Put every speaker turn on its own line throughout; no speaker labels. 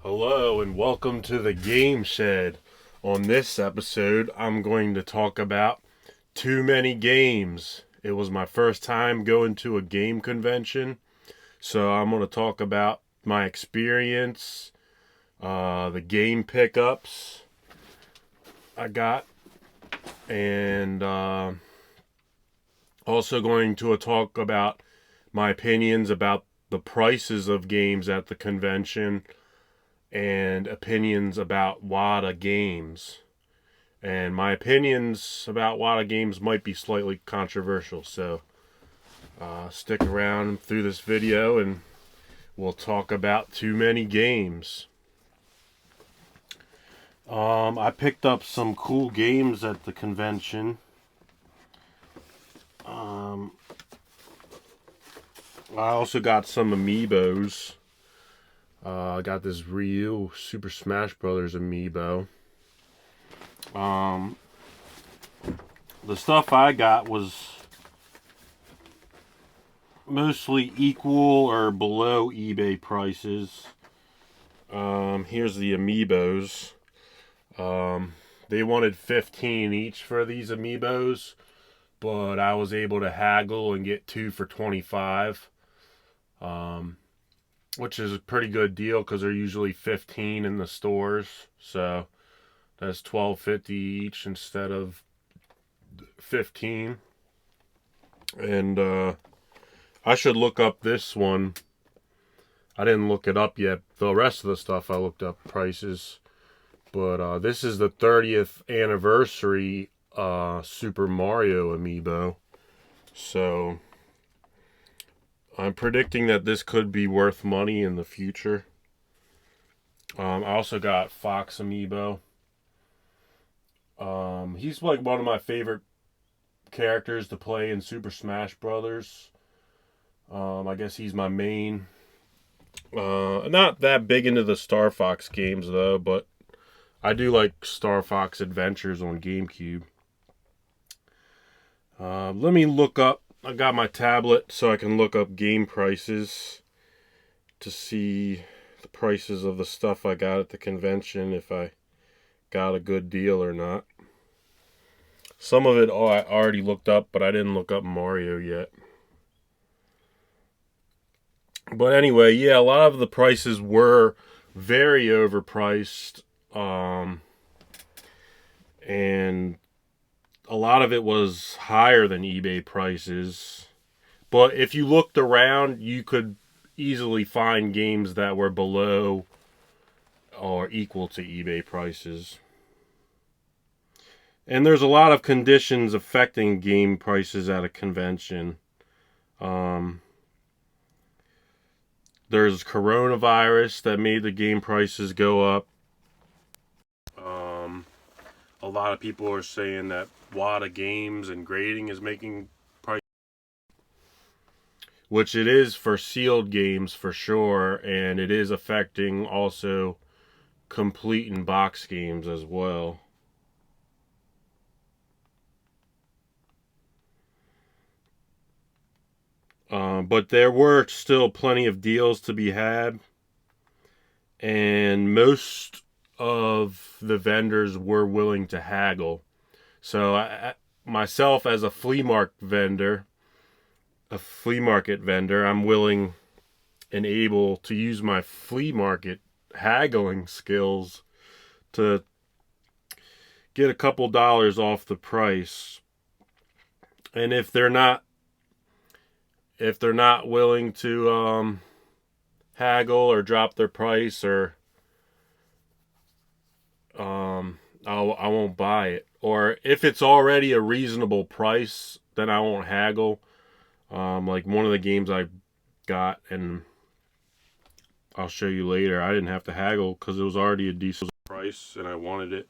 Hello and welcome to the Game Shed. On this episode, I'm going to talk about Too Many Games. It was my first time going to a game convention, so I'm going to talk about my experience, the game pickups I got, and also going to talk about my opinions about the prices of games at the convention and opinions about Wata games. And my opinions about Wata games might be slightly controversial, so stick around through this video and we'll talk about Too Many Games. I picked up some cool games at the convention. I also got some Amiibos. I got this Ryu Super Smash Brothers Amiibo. The stuff I got was mostly equal or below eBay prices. Here's the Amiibos. They wanted $15 each for these Amiibos, but I was able to haggle and get 2 for $25. Which is a pretty good deal because they're usually $15 in the stores. So that's $12.50 each instead of $15. And I should look up this one. I didn't look it up yet. The rest of the stuff I looked up prices. But this is the 30th anniversary Super Mario Amiibo. So I'm predicting that this could be worth money in the future. I also got Fox Amiibo. He's like one of my favorite characters to play in Super Smash Brothers. I guess he's my main. Not that big into the Star Fox games though, but I do like Star Fox Adventures on GameCube. Let me look up. I got my tablet so I can look up game prices to see the prices of the stuff I got at the convention, if I got a good deal or not. Some of it I already looked up, but I didn't look up Mario yet. But anyway, yeah, a lot of the prices were very overpriced. And a lot of it was higher than eBay prices. But if you looked around, you could easily find games that were below or equal to eBay prices. And there's a lot of conditions affecting game prices at a convention. There's coronavirus that made the game prices go up. A lot of people are saying that Wata Games and grading is making price, which it is for sealed games for sure, and it is affecting also complete and box games as well. But there were still plenty of deals to be had, and most of the vendors were willing to haggle. So myself as a flea market vendor, I'm willing and able to use my flea market haggling skills to get a couple dollars off the price. And if they're not willing to haggle or drop their price, or I won't buy it. Or if it's already a reasonable price, then I won't haggle. Like one of the games I got, and I'll show you later, I didn't have to haggle because it was already a decent price and I wanted it.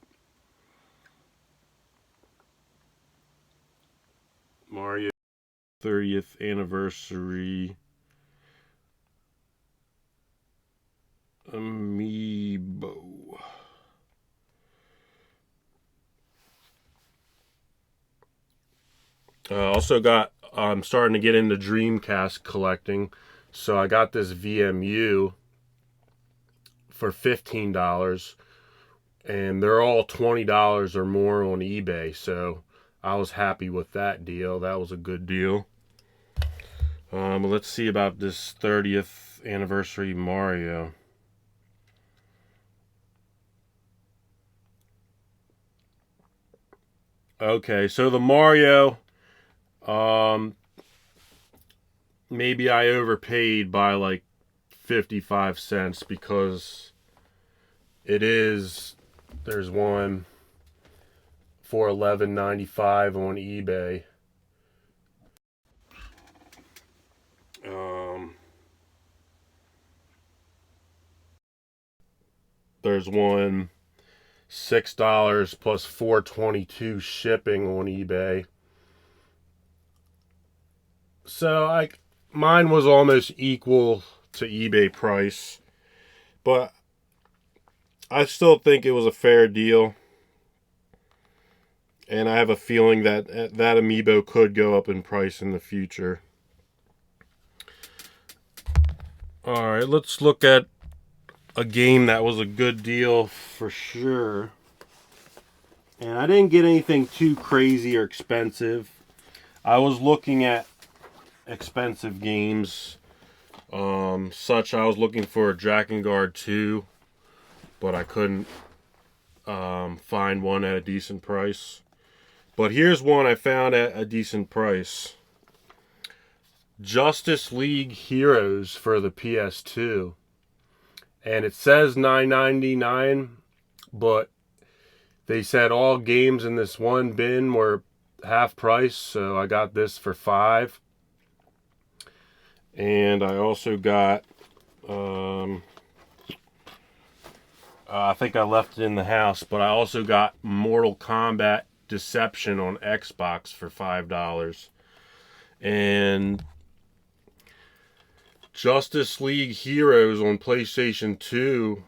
Mario 30th anniversary Amiibo. Also got, I'm starting to get into Dreamcast collecting. So I got this VMU for $15, and they're all $20 or more on eBay. So I was happy with that deal. That was a good deal. Let's see about this 30th anniversary Mario. Okay, so the Mario, maybe I overpaid by like 55 cents because there's one for $11.95 on eBay. There's one $6 plus $4.22 shipping on eBay. So mine was almost equal to eBay price, but I still think it was a fair deal. And I have a feeling that that Amiibo could go up in price in the future. Alright, let's look at a game that was a good deal for sure. And I didn't get anything too crazy or expensive. I was looking at expensive games. I was looking for a Drakken Guard 2, but I couldn't find one at a decent price. But here's one I found at a decent price. Justice League Heroes for the PS2. And it says $9.99, but they said all games in this one bin were half price, so I got this for $5. And I also got, I think I left it in the house, but I also got Mortal Kombat Deception on Xbox for $5. And Justice League Heroes on PlayStation 2,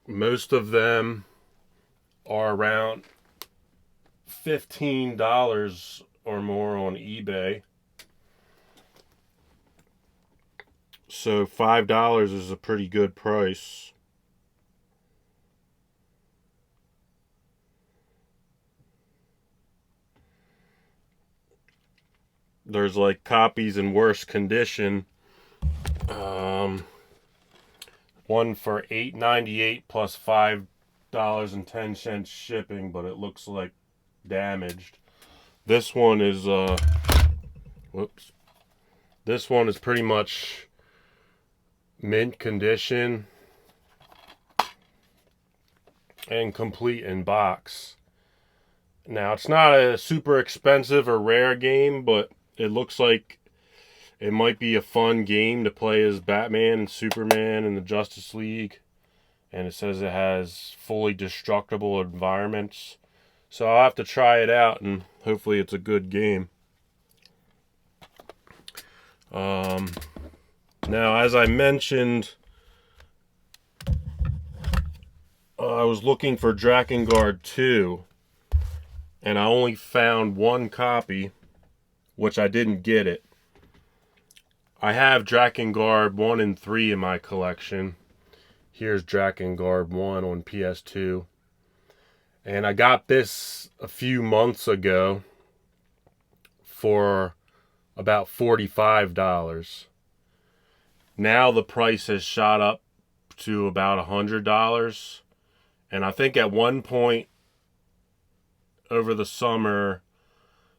most of them are around $15 or more on eBay. So $5 is a pretty good price. There's like copies in worse condition. One for $8.98 plus $5.10 shipping, but it looks like damaged. This one is This one is pretty much mint condition and complete in box. Now, it's not a super expensive or rare game, but it looks like it might be a fun game to play as Batman and Superman in the Justice League. And it says it has fully destructible environments. So I'll have to try it out, and hopefully it's a good game. Now, as I mentioned, I was looking for Drakken Guard 2, and I only found one copy, which I didn't get it. I have Drakken Guard 1 and 3 in my collection. Here's Drakken Guard 1 on PS2. And I got this a few months ago for about $45. Now the price has shot up to about $100. And I think at one point over the summer,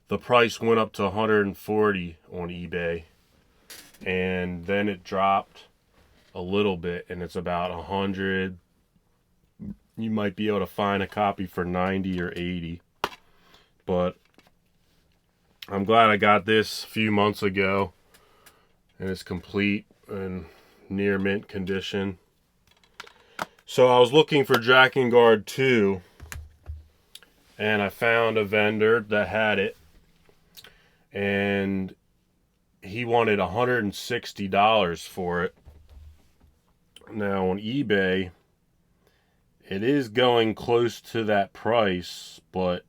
the price went up to $140 on eBay. And then it dropped a little bit, and it's about $100. You might be able to find a copy for $90 or $80. But I'm glad I got this a few months ago, and it's complete and near mint condition. So I was looking for Drakken Guard 2, and I found a vendor that had it, and he wanted $160 for it. Now on eBay, it is going close to that price, but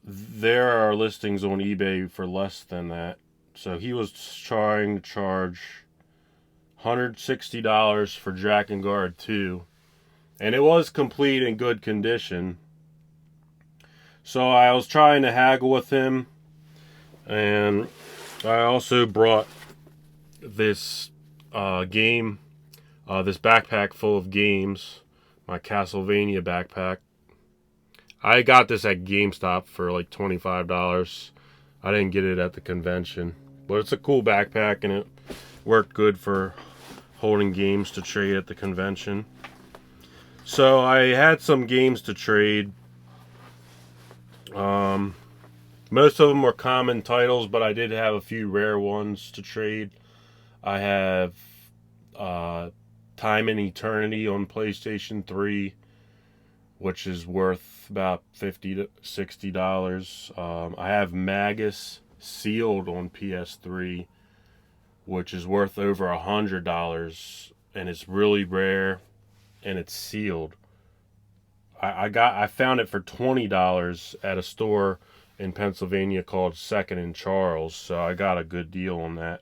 there are listings on eBay for less than that. So he was trying to charge $160 for Drakken Guard 2. And it was complete in good condition. So I was trying to haggle with him. And I also brought this game, this backpack full of games. My Castlevania Backpack. I got this at GameStop for like $25. I didn't get it at the convention. But it's a cool backpack and it worked good for holding games to trade at the convention. So I had some games to trade. Most of them were common titles, but I did have a few rare ones to trade. I have Time and Eternity on PlayStation 3, which is worth about $50 to $60. I have Magus sealed on PS3, which is worth over $100, and it's really rare, and it's sealed. I found it for $20 at a store in Pennsylvania called Second and Charles, so I got a good deal on that.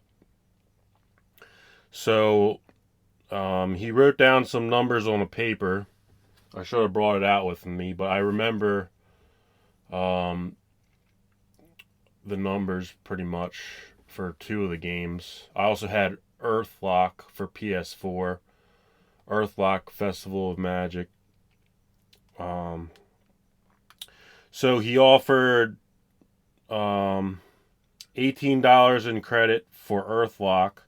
So he wrote down some numbers on a paper. I should have brought it out with me, but I remember the numbers pretty much for two of the games. I also had Earthlock for PS4, Earthlock Festival of Magic. So he offered $18 in credit for Earthlock,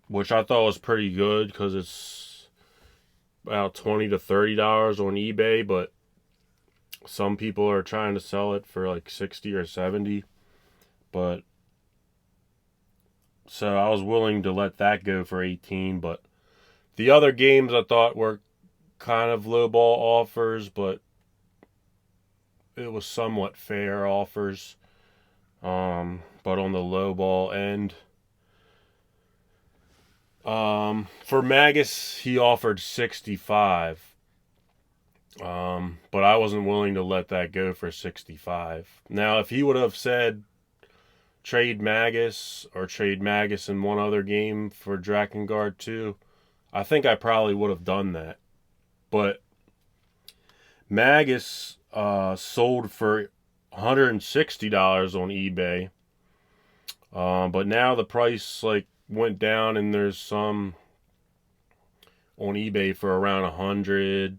which I thought was pretty good because it's about $20 to $30 on eBay, but some people are trying to sell it for like $60 or $70. But so I was willing to let that go for $18, but the other games I thought were kind of lowball offers, but it was somewhat fair offers. But on the lowball end. For Magus, he offered $65. But I wasn't willing to let that go for $65. Now, if he would have said trade Magus or trade Magus in one other game for Drakken Guard 2, I think I probably would have done that. But Magus sold for $160 on eBay. But now the price went down, and there's some on eBay for around $100.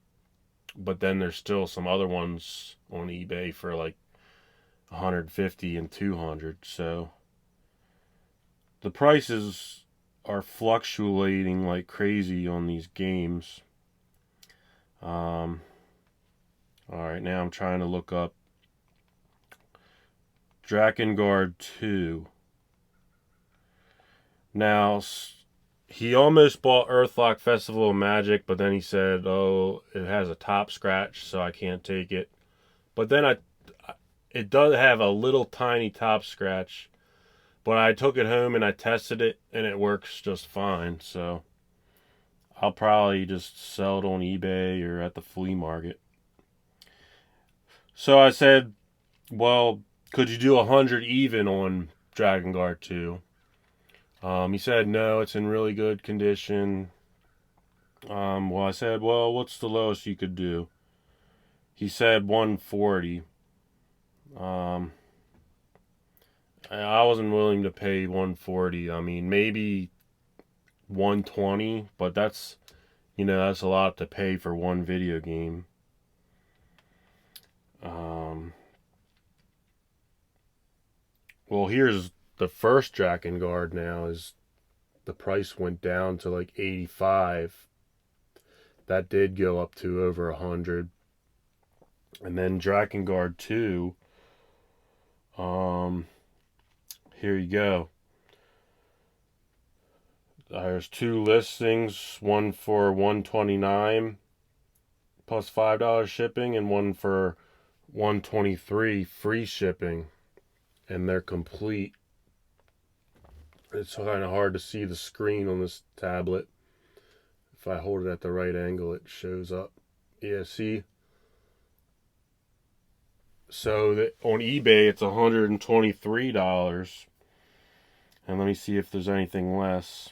But then there's still some other ones on eBay for like $150 and $200. So the prices are fluctuating like crazy on these games. Alright, now I'm trying to look up Drakken Guard 2. Now, he almost bought Earthlock Festival of Magic, but then he said, oh, it has a top scratch, so I can't take it. But then it does have a little tiny top scratch. But I took it home and I tested it, and it works just fine. So I'll probably just sell it on eBay or at the flea market. So I said, well, could you do 100 even on Drakken Guard 2? He said, no, it's in really good condition. Well, I said, well, what's the lowest you could do? He said 140. I wasn't willing to pay 140. I mean, maybe 120, but that's a lot to pay for one video game. Well, here's the first Drakken Guard now. Is the price went down to like 85. That did go up to over 100. And then Drakken Guard 2, here you go. There's two listings, one for $129 plus $5 shipping, and one for $123 free shipping, and they're complete. It's kind of hard to see the screen on this tablet. If I hold it at the right angle, it shows up. Yeah, see? So that on eBay it's $123. And let me see if there's anything less.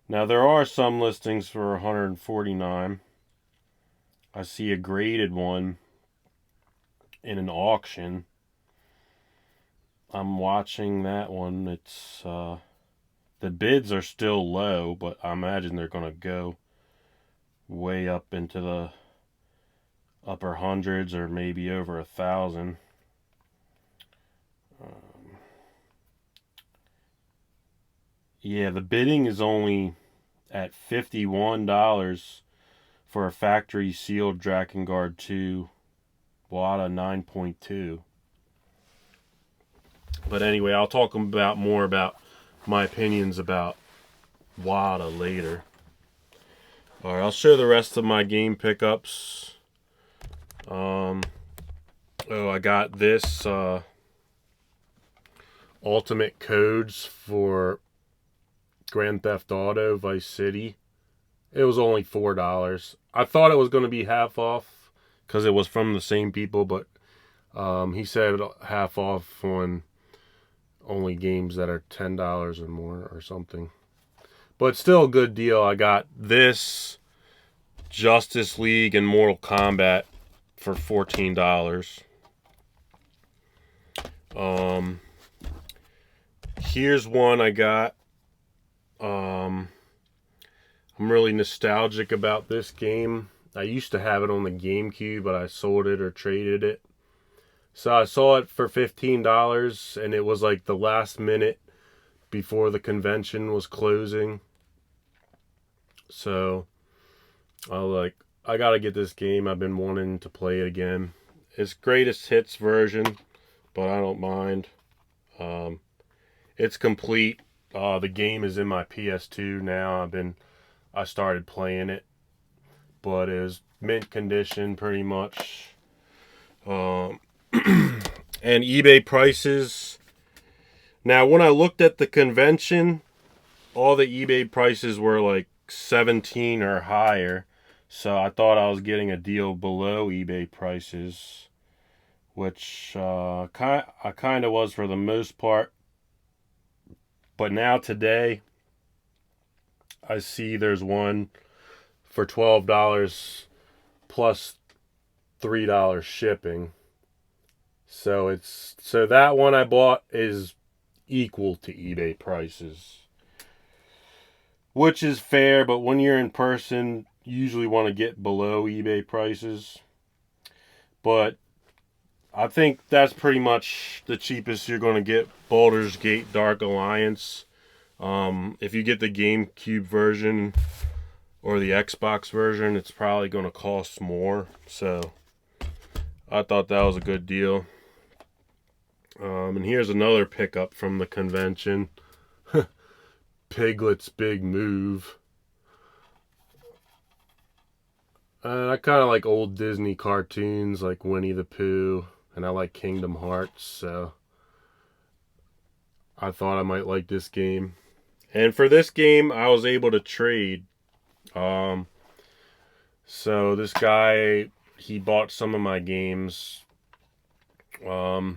Now there are some listings for $149. I see a graded one in an auction. I'm watching that one. It's the bids are still low, but I imagine they're gonna go way up into the upper hundreds or maybe over 1,000. Yeah, the bidding is only at $51 for a factory sealed Drakken Guard 2 Wata 9.2. But anyway, I'll talk more about my opinions about Wata later. Alright, I'll show the rest of my game pickups. I got this Ultimate Codes for Grand Theft Auto Vice City. It was only $4. I thought it was going to be half off because it was from the same people, but he said half off on only games that are $10 or more or something. But still a good deal. I got this, Justice League, and Mortal Kombat for $14. Here's one I got. I'm really nostalgic about this game. I used to have it on the GameCube, but I sold it or traded it. So I saw it for $15, and it was like the last minute before the convention was closing. So I was like, I gotta get this game. I've been wanting to play it again. It's greatest hits version, but I don't mind. It's complete. The game is in my PS2 now. I started playing it, but it was mint condition pretty much. And eBay prices. Now, when I looked at the convention, all the eBay prices were like 17 or higher. So I thought I was getting a deal below eBay prices, which I kind of was for the most part. But now today, I see there's one for $12 plus $3 shipping. So that one I bought is equal to eBay prices, which is fair. But when you're in person, you usually want to get below eBay prices. But I think that's pretty much the cheapest you're going to get. Baldur's Gate Dark Alliance. If you get the GameCube version or the Xbox version, it's probably going to cost more. So I thought that was a good deal. And here's another pickup from the convention. Piglet's Big Move. I kind of like old Disney cartoons like Winnie the Pooh. And I like Kingdom Hearts, so I thought I might like this game. And for this game, I was able to trade. So this guy, he bought some of my games. I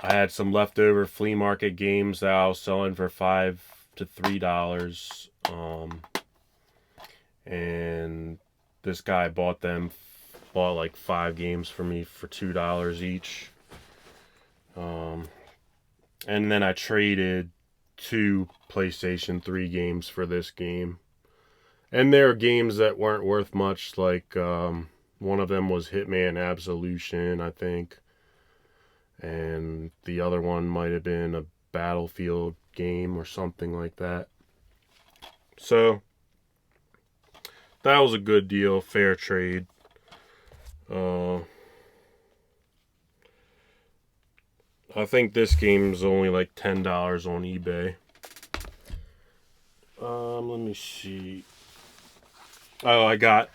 had some leftover flea market games that I was selling for $5 to $3. And this guy bought like 5 games for me for $2 each. And then I traded 2 PlayStation 3 games for this game. And there are games that weren't worth much, like one of them was Hitman Absolution, I think. And the other one might have been a Battlefield game or something like that. So that was a good deal, fair trade. I think this game's only like $10 on eBay. Let me see. Oh, I got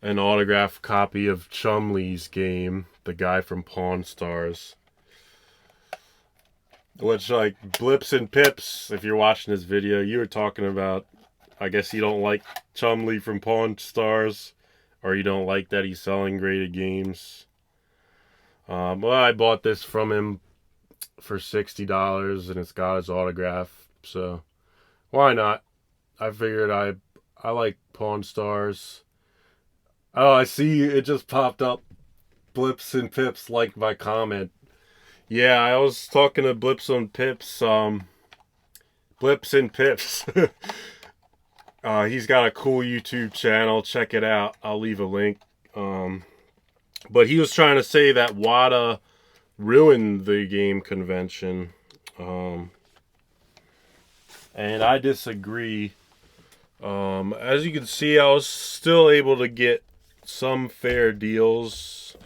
an autographed copy of Chumley's game, the guy from Pawn Stars. Which, like, Blips and Pips, if you're watching this video, you were talking about, I guess you don't like Chumley from Pawn Stars, or you don't like that he's selling graded games. Well, I bought this from him for $60 and it's got his autograph, so why not? I figured I like Pawn Stars. Oh, I see it just popped up. Blips and Pips liked my comment. Yeah, I was talking to Blips and Pips. Blips and Pips. He's got a cool YouTube channel. Check it out. I'll leave a link. But he was trying to say that Wata ruined the game convention. And I disagree. As you can see, I was still able to get some fair deals.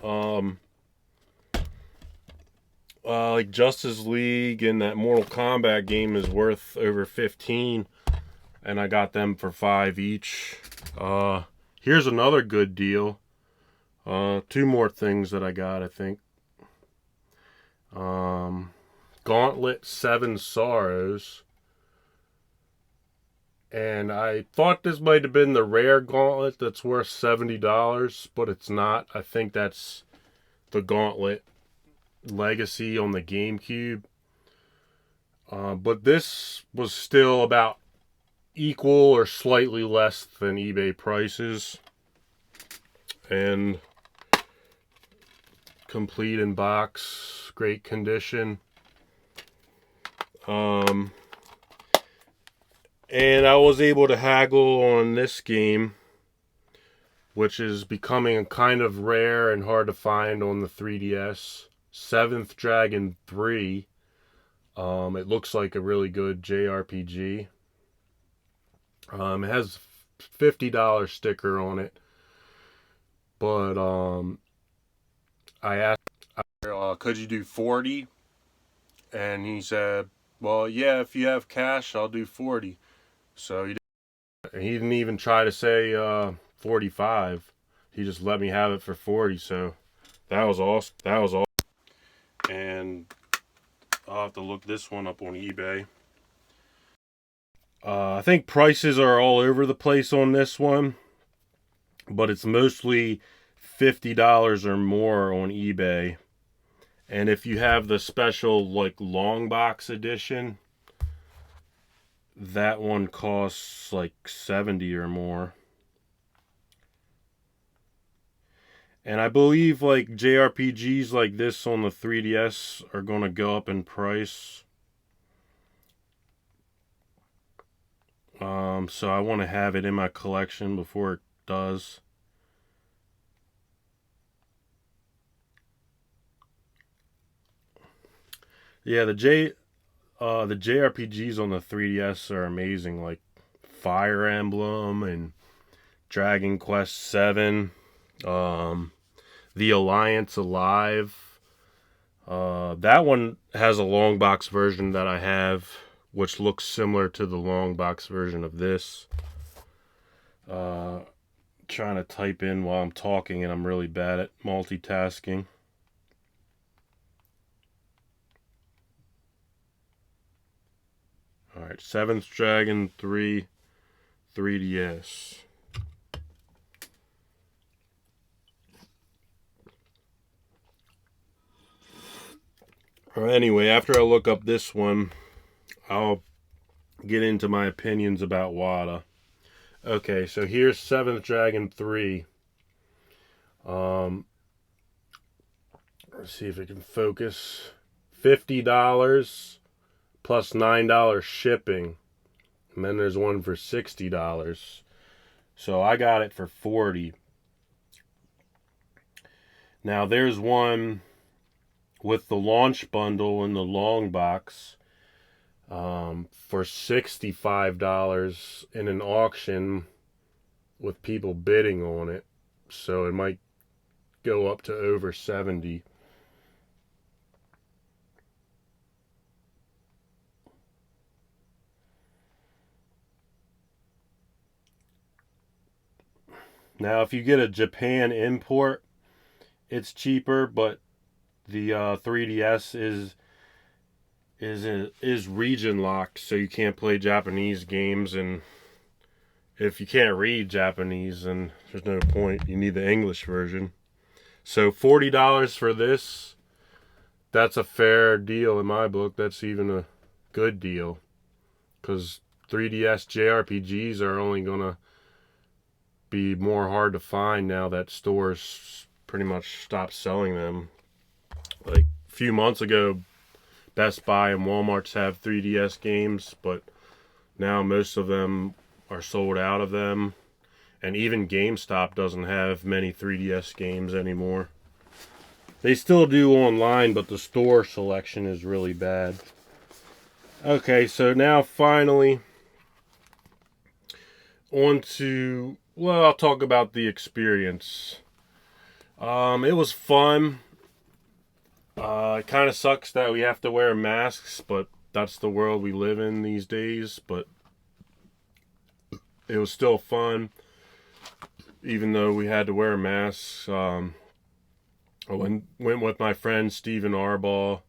Like Justice League and that Mortal Kombat game is worth over 15, and I got them for 5 each. Here's another good deal. 2 more things that I got, I think. Gauntlet 7 Sorrows. And I thought this might have been the rare Gauntlet that's worth $70, but it's not. I think that's the Gauntlet Legacy on the GameCube. But this was still about equal or slightly less than eBay prices. And complete in box, great condition. And I was able to haggle on this game, which is becoming kind of rare and hard to find on the 3DS. 7th Dragon 3. It looks like a really good JRPG. It has $50 sticker on it. But I asked, could you do 40? And he said, well, yeah, if you have cash, I'll do 40. So he didn't even try to say 45. He just let me have it for 40. So that was awesome. That was awesome. And I'll have to look this one up on eBay. I think prices are all over the place on this one, but it's mostly $50 or more on eBay. And if you have the special like long box edition, that one costs like 70 or more. And I believe like JRPGs like this on the 3DS are going to go up in price. So I want to have it in my collection before it does. Yeah, the JRPGs on the 3DS are amazing, like Fire Emblem and Dragon Quest VII, The Alliance Alive. That one has a long box version that I have, which looks similar to the long box version of this. Trying to type in while I'm talking, and I'm really bad at multitasking. Alright, 7th Dragon 3 3DS. Anyway, after I look up this one, I'll get into my opinions about Wata. Okay, so here's 7th Dragon 3. Let's see if it can focus. $50 plus $9 shipping. And then there's one for $60. So I got it for $40. Now there's one with the launch bundle in the long box for $65 in an auction with people bidding on it. So it might go up to over 70. Now if you get a Japan import, it's cheaper, but the 3DS is region locked, so you can't play Japanese games in if you can't read Japanese, then there's no point. You need the English version. So $40 for this, that's a fair deal in my book. That's even a good deal. Because 3DS JRPGs are only going to be more hard to find now that stores pretty much stopped selling them. Like a few months ago, Best Buy and Walmart's have 3DS games, but now most of them are sold out of them. And even GameStop doesn't have many 3DS games anymore. They still do online, but the store selection is really bad. Okay, so now finally on to, well, I'll talk about the experience. It was fun. It kind of sucks that we have to wear masks, but that's the world we live in these days. But it was still fun, even though we had to wear masks. I went with my friend Steven Arbaugh,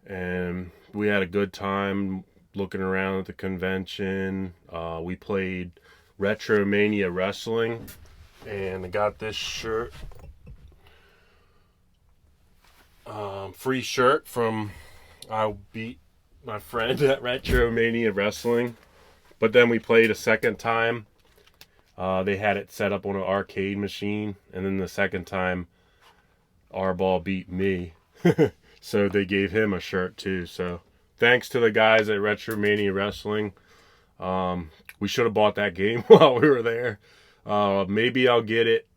and we had a good time looking around at the convention. We played Retromania Wrestling, and I got this shirt. Free shirt from I beat my friend at Retromania Wrestling. But then we played a second time. They had it set up on an arcade machine, and then the second time Arbaugh beat me. So they gave him a shirt too. So thanks to the guys at Retromania Wrestling. We should have bought that game while we were there. Maybe I'll get it,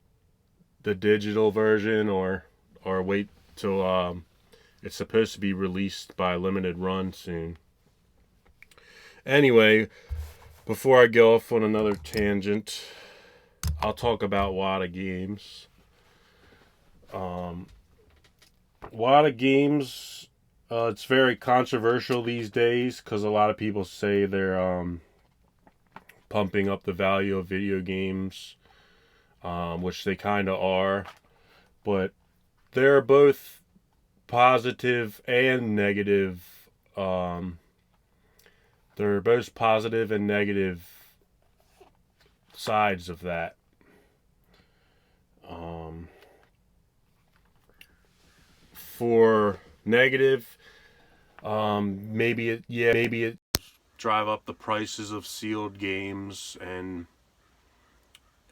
the digital version, or wait till it's supposed to be released by limited run soon. Anyway, before I go off on another tangent, I'll talk about Wata games. Wata games, it's very controversial these days because a lot of people say they're pumping up the value of video games, which they kind of are. But they're both positive and negative. They're both positive and negative sides of that. For negative, maybe it drive up the prices of sealed games, and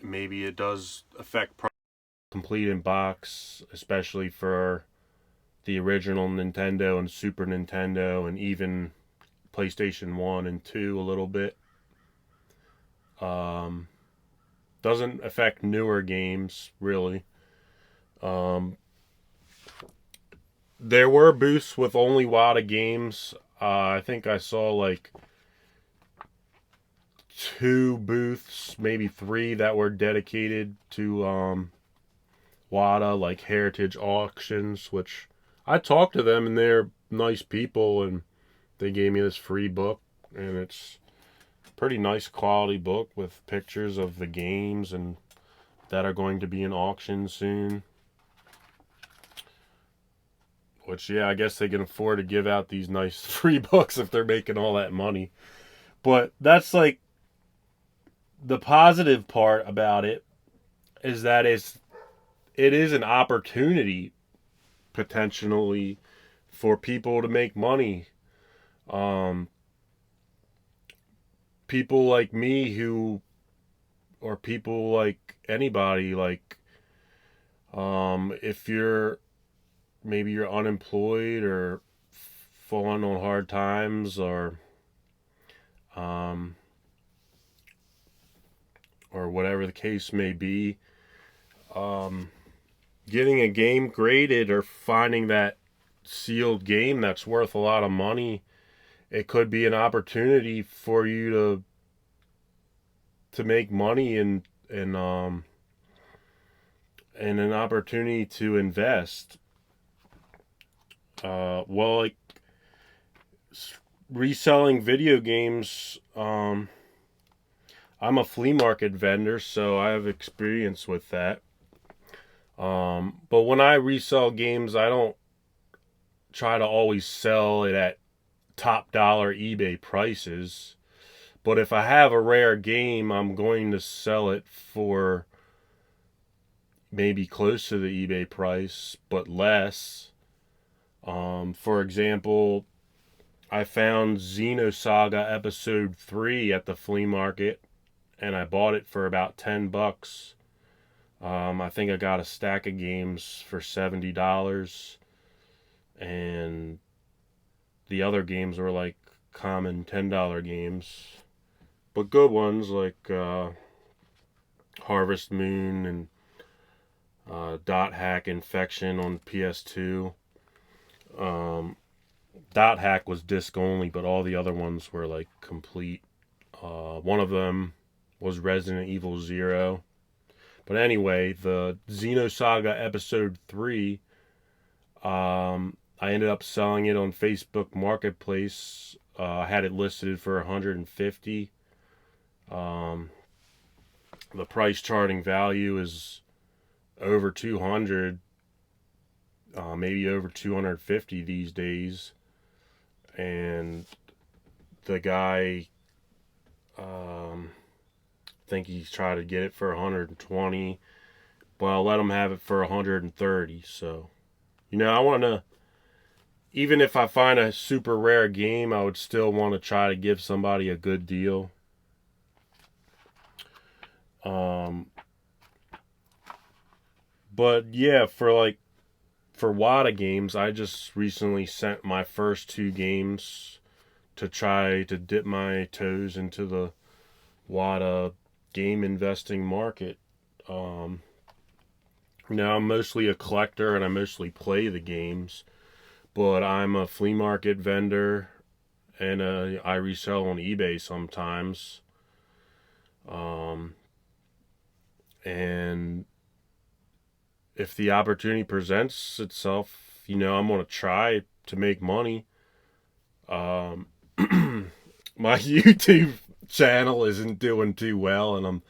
maybe it does affect complete in box, especially for the original Nintendo and Super Nintendo, and even PlayStation 1 and 2 a little bit. Doesn't affect newer games, really. There were booths with only Wata games. I think I saw like 2 booths, maybe 3, that were dedicated to Wata, like Heritage Auctions, which I talked to them and they're nice people, and they gave me this free book, and it's a pretty nice quality book with pictures of the games and that are going to be in auction soon. Which, yeah, I guess they can afford to give out these nice free books if they're making all that money. But that's like the positive part about it, is that it is an opportunity potentially for people to make money. People like me or people like anybody, like if maybe you're unemployed or falling on hard times, or whatever the case may be, getting a game graded or finding that sealed game that's worth a lot of money, it could be an opportunity for you to make money and an opportunity to invest. Well, like reselling video games, I'm a flea market vendor, so I have experience with that. But when I resell games, I don't try to always sell it at top dollar eBay prices, But if I have a rare game, I'm going to sell it for maybe close to the eBay price, but less. For example, I found Xenosaga Episode 3 at the flea market, and I bought it for about $10. I think I got a stack of games for $70, and the other games were like common $10 games, but good ones like Harvest Moon and Dot Hack Infection on PS2. Dot Hack was disc only, but all the other ones were like complete. One of them was Resident Evil 0. But anyway, the Xenosaga Episode 3, I ended up selling it on Facebook Marketplace. I had it listed for $150. The price charting value is over $200, maybe over $250 these days. And the guy, I think he's trying to get it for $120, but I'll let him have it for $130. So, I want to, even if I find a super rare game, I would still want to try to give somebody a good deal. But yeah, for Wata games, I just recently sent my first 2 games to try to dip my toes into the Wata game investing market. Now I'm mostly a collector and I mostly play the games, but I'm a flea market vendor and I resell on eBay sometimes. And if the opportunity presents itself, I'm going to try to make money. My YouTube channel isn't doing too well, and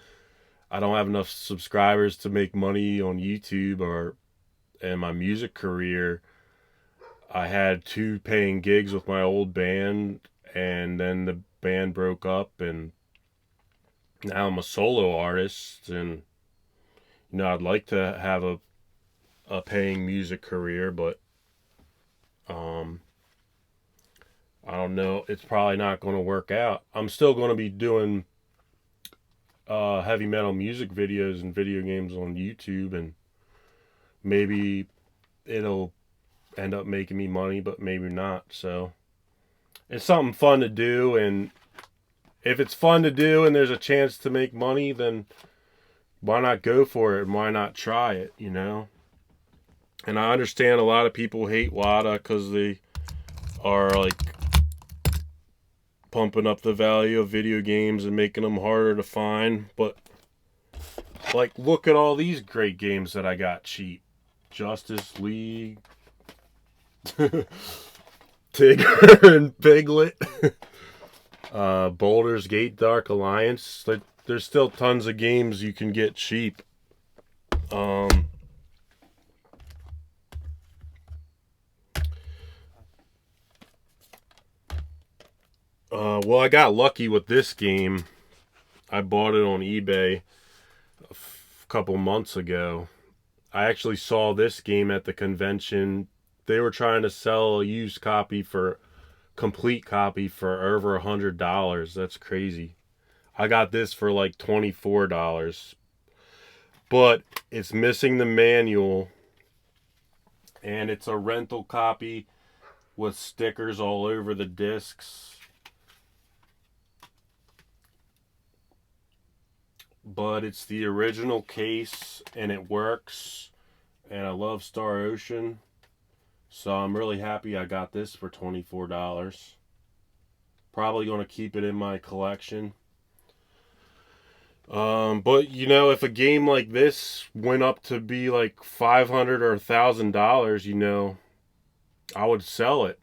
I don't have enough subscribers to make money on YouTube and my music career. I had 2 paying gigs with my old band, and then the band broke up, and now I'm a solo artist, and I'd like to have a paying music career, but I don't know. It's probably not going to work out. I'm still going to be doing heavy metal music videos and video games on YouTube, and maybe it'll end up making me money, but maybe not. So it's something fun to do, and if it's fun to do and there's a chance to make money, then why not go for it and why not try it, And I understand a lot of people hate Wata because they are pumping up the value of video games and making them harder to find. But look at all these great games that I got cheap: Justice League, Tigger and Piglet, Baldur's Gate Dark Alliance. There's still tons of games you can get cheap. Well, I got lucky with this game. I bought it on eBay a couple months ago. I actually saw this game at the convention. They were trying to sell a used complete copy for over $100. That's crazy. I got this for like $24. But it's missing the manual. And it's a rental copy with stickers all over the discs. But it's the original case and it works. And I love Star Ocean. So I'm really happy I got this for $24. Probably going to keep it in my collection. But if a game like this went up to be like $500 or $1,000, I would sell it.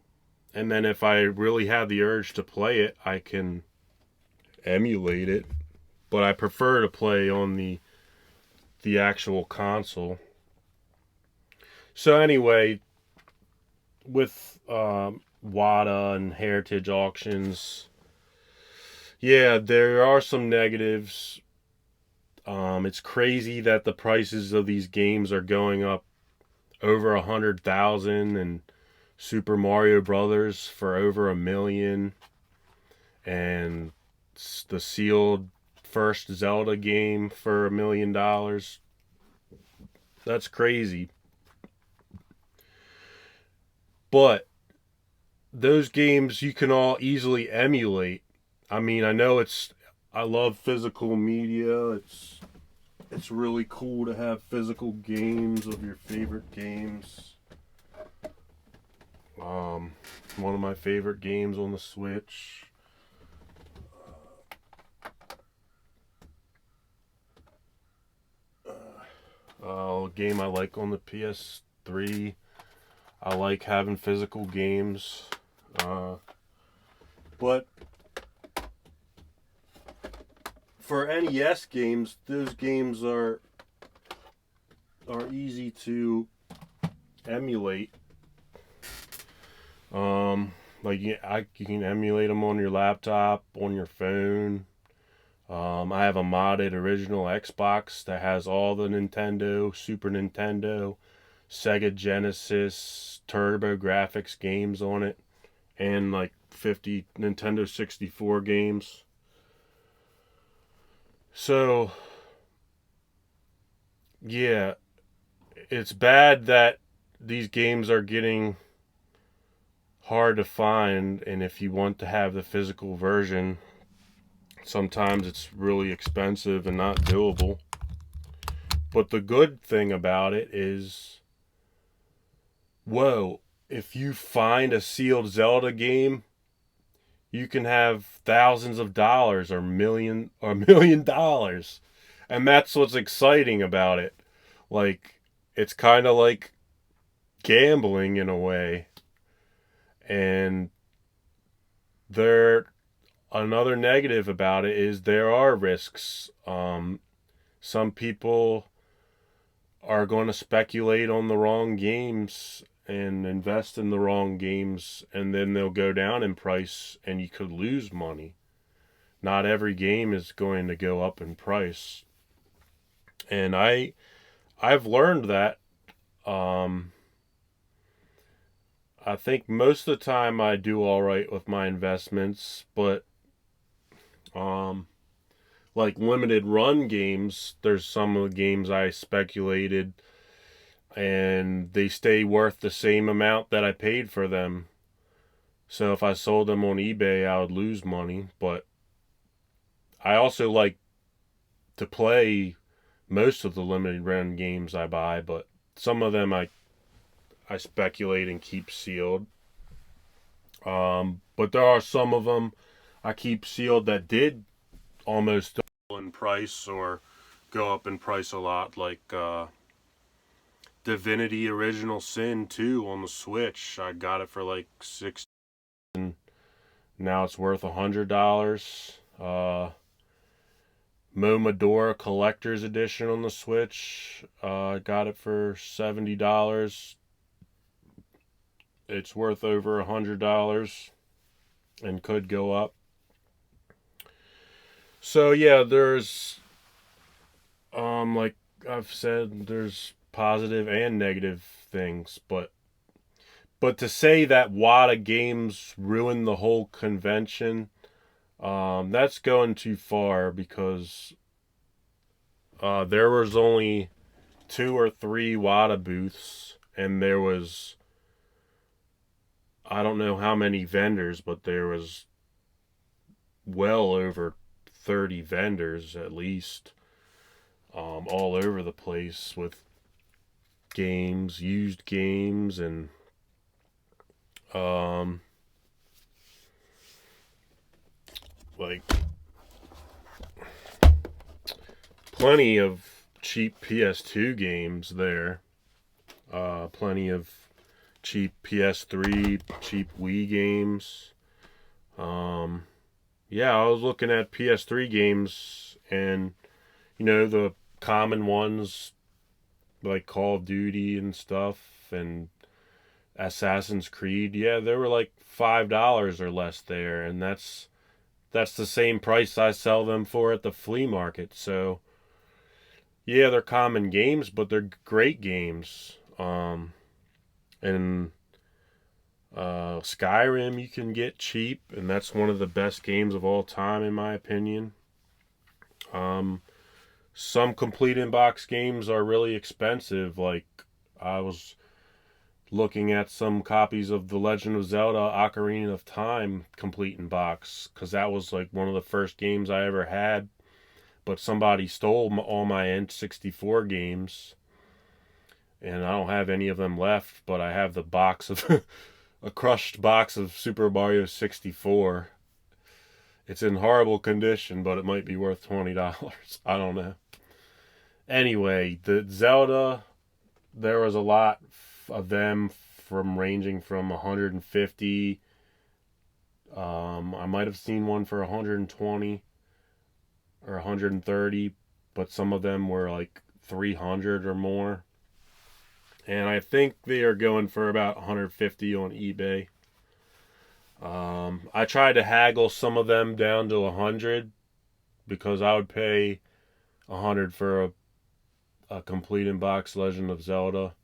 And then if I really have the urge to play it, I can emulate it. But I prefer to play on the actual console. So anyway, with Wata and Heritage Auctions, Yeah, there are some negatives. It's crazy that the prices of these games are going up over 100,000, and Super Mario Brothers for over 1 million, and the sealed first Zelda game for $1 million. That's crazy. But those games you can all easily emulate. I mean, I love physical media. It's really cool to have physical games of your favorite games. One of my favorite games on the Switch. A game I like on the PS3. I like having physical games. But for NES games, those games are easy to emulate. Like you can emulate them on your laptop, on your phone. I have a modded original Xbox that has all the Nintendo, Super Nintendo, Sega Genesis, Turbo Graphics games on it, and like 50 Nintendo 64 games. So, yeah, it's bad that these games are getting hard to find, and if you want to have the physical version, sometimes it's really expensive and not doable. But the good thing about it is, whoa, if you find a sealed Zelda game, you can have thousands of dollars or $1 million. And that's what's exciting about it. Like, it's kind of like gambling in a way. And another negative about it is there are risks. Some people are going to speculate on the wrong games and invest in the wrong games, and then they'll go down in price and you could lose money. Not every game is going to go up in price. And I've learned that. I think most of the time I do all right with my investments, but like limited run games, there's some of the games I speculated and they stay worth the same amount that I paid for them. So if I sold them on eBay, I would lose money. But I also like to play most of the limited run games I buy, but some of them I speculate and keep sealed. But there are some of them I keep sealed that did almost double in price or go up in price a lot, like Divinity Original Sin 2 on the Switch. I got it for like $60, and now it's worth $100. Momodora Collector's Edition on the Switch. I got it for $70. It's worth over $100 and could go up. So yeah, there's like I've said, there's positive and negative things, but to say that Wata games ruined the whole convention, that's going too far, because there was only 2 or 3 Wata booths, and there was, I don't know how many vendors, but there was well over 30 vendors at least, all over the place with games, used games, and like plenty of cheap PS2 games there. Plenty of cheap PS3, cheap Wii games. Yeah, I was looking at PS3 games, and the common ones like Call of Duty and stuff, and Assassin's Creed. Yeah, they were like $5 or less there, and that's that's the same price I sell them for at the flea market. So yeah, they're common games, but they're great games. And Skyrim you can get cheap, and that's one of the best games of all time in my opinion. Some complete in-box games are really expensive. Like I was looking at some copies of The Legend of Zelda Ocarina of Time complete in box, because that was like one of the first games I ever had, but somebody stole all my N64 games, and I don't have any of them left, but I have the box of a crushed box of Super Mario 64. It's in horrible condition, but it might be worth $20. I don't know. Anyway, the Zelda, there was a lot of them from ranging from 150. I might have seen one for 120 or 130, but some of them were like 300 or more. And I think they are going for about 150 on eBay. I tried to haggle some of them down to 100 because I would pay 100 for a complete in-box Legend of Zelda,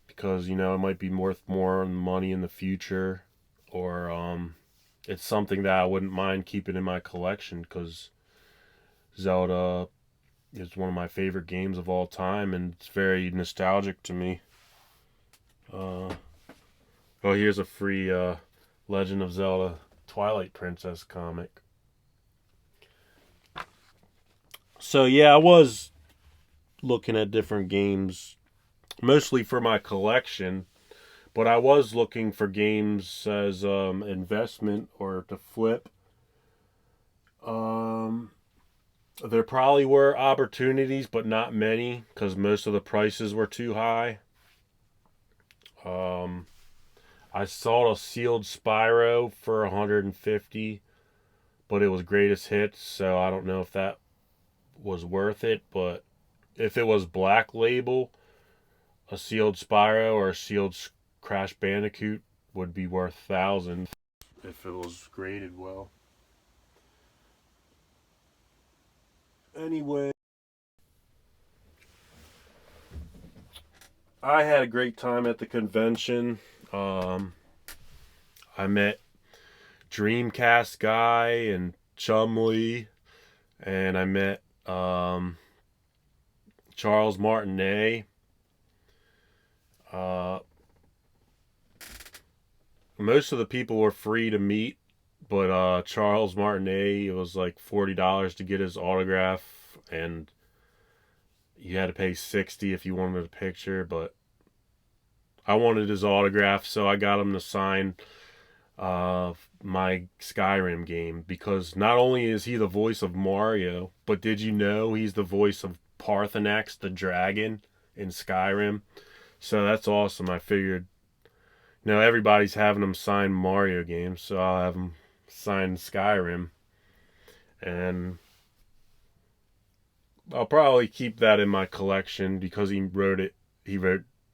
because it might be worth more money in the future, or it's something that I wouldn't mind keeping in my collection, because Zelda is one of my favorite games of all time, and it's very nostalgic to me. Oh, here's a free Legend of Zelda Twilight Princess comic. So yeah, I was looking at different games, mostly for my collection, but I was looking for games as investment or to flip. There probably were opportunities, but not many, because most of the prices were too high. I saw a sealed Spyro for 150, but it was greatest hits, so I don't know if that was worth it. But if it was Black Label, a sealed Spyro or a sealed Crash Bandicoot would be worth thousands if it was graded well. Anyway, I had a great time at the convention. I met Dreamcast Guy and Chumley, and I met Charles Martinet. Most of the people were free to meet, but Charles Martinet, it was like $40 to get his autograph, and you had to pay $60 if you wanted a picture. But I wanted his autograph, so I got him to sign my Skyrim game, because not only is he the voice of Mario, but did you know he's the voice of Parthenax the dragon in Skyrim? So that's awesome. I figured, everybody's having him sign Mario games, so I'll have him sign Skyrim. And I'll probably keep that in my collection, because he wrote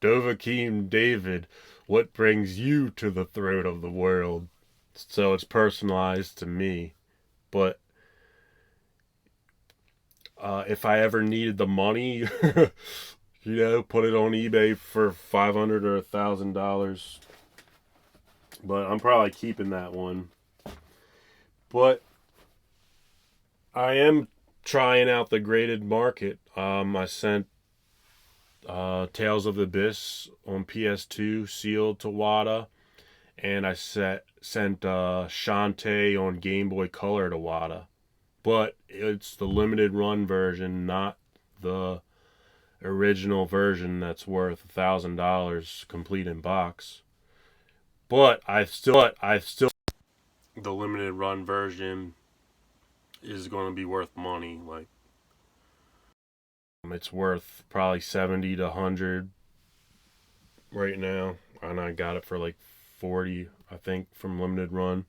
Dovahkiin David, what brings you to the throat of the world? So it's personalized to me. But if I ever needed the money, put it on eBay for $500 or $1,000. But I'm probably keeping that one. But I am trying out the graded market. I sent Tales of the Abyss on PS2 sealed to Wata, and I sent Shantae on Game Boy Color to Wata. But it's the limited run version, not the original version that's worth $1,000 complete in box. But I still the limited run version is going to be worth money. Like, it's worth probably 70 to 100 right now, and I got it for like 40, I think, from limited run.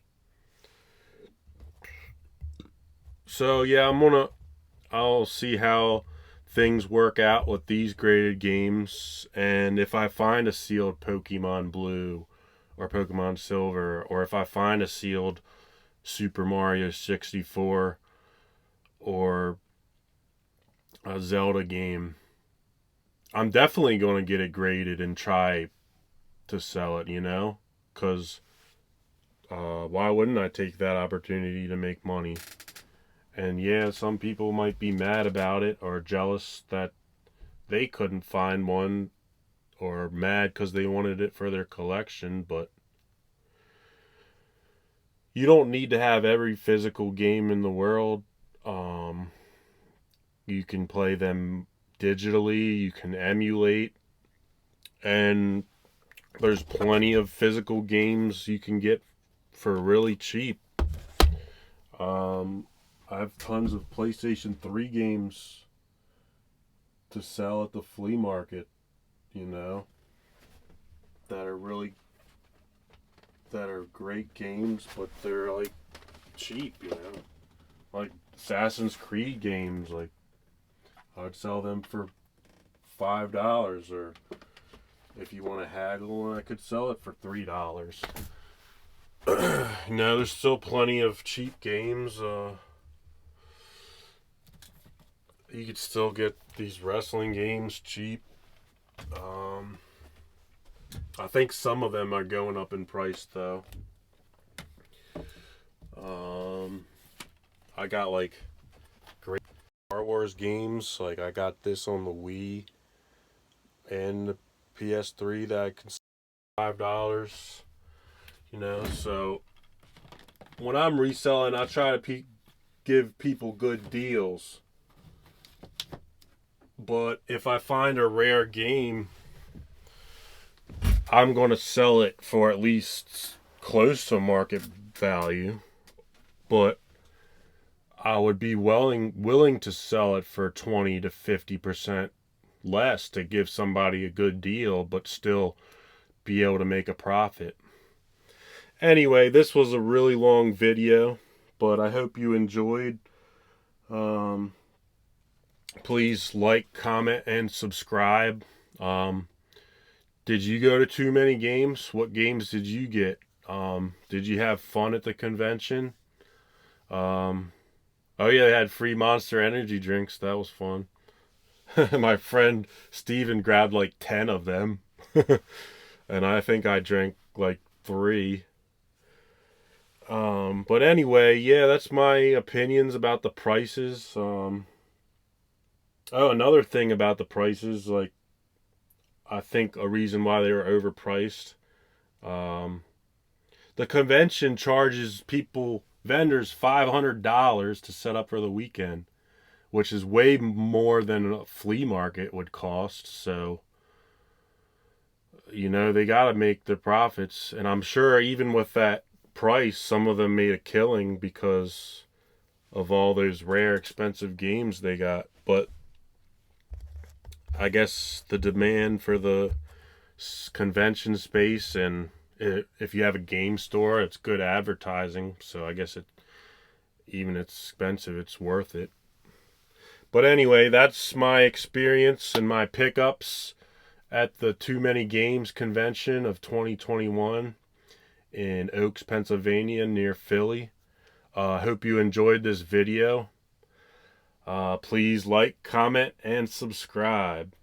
So yeah, I'll see how things work out with these graded games, and if I find a sealed Pokemon Blue or Pokemon Silver, or if I find a sealed Super Mario 64 or a Zelda game, I'm definitely going to get it graded and try to sell it, you know? Because why wouldn't I take that opportunity to make money? And yeah, some people might be mad about it or jealous that they couldn't find one, or mad because they wanted it for their collection, but you don't need to have every physical game in the world. Um, you can play them digitally, you can emulate, and there's plenty of physical games you can get for really cheap. Um, I have tons of PlayStation 3 games to sell at the flea market, you know, that are really that are great games, but they're like cheap, you know. Like Assassin's Creed games, like I'd sell them for $5, or if you want to haggle, I could sell it for $3. No, there's still plenty of cheap games. You could still get these wrestling games cheap. I think some of them are going up in price though. I got like great Star Wars games. Like I got this on the Wii and the PS3 that I can sell $5. You know, so when I'm reselling, I try to give people good deals. But if I find a rare game, I'm going to sell it for at least close to market value. But I would be willing to sell it for 20 to 50% less to give somebody a good deal, but still be able to make a profit. Anyway, this was a really long video, but I hope you enjoyed. Please like, comment, and subscribe. Did you go to too many games? What games did you get? Did you have fun at the convention? Oh yeah, they had free Monster Energy drinks. That was fun. My friend Steven grabbed like 10 of them. And I think I drank like 3. But anyway, yeah, that's my opinions about the prices. Oh, another thing about the prices, like, I think a reason why they were overpriced. The convention charges vendors $500 to set up for the weekend, which is way more than a flea market would cost. So, you know, they got to make their profits. And I'm sure even with that price, some of them made a killing because of all those rare, expensive games they got. But I guess the demand for the convention space, and if you have a game store, it's good advertising. So I guess even it's expensive, it's worth it. But anyway, that's my experience and my pickups at the Too Many Games convention of 2021 in Oaks, Pennsylvania, near Philly. I hope you enjoyed this video. Please like, comment, and subscribe.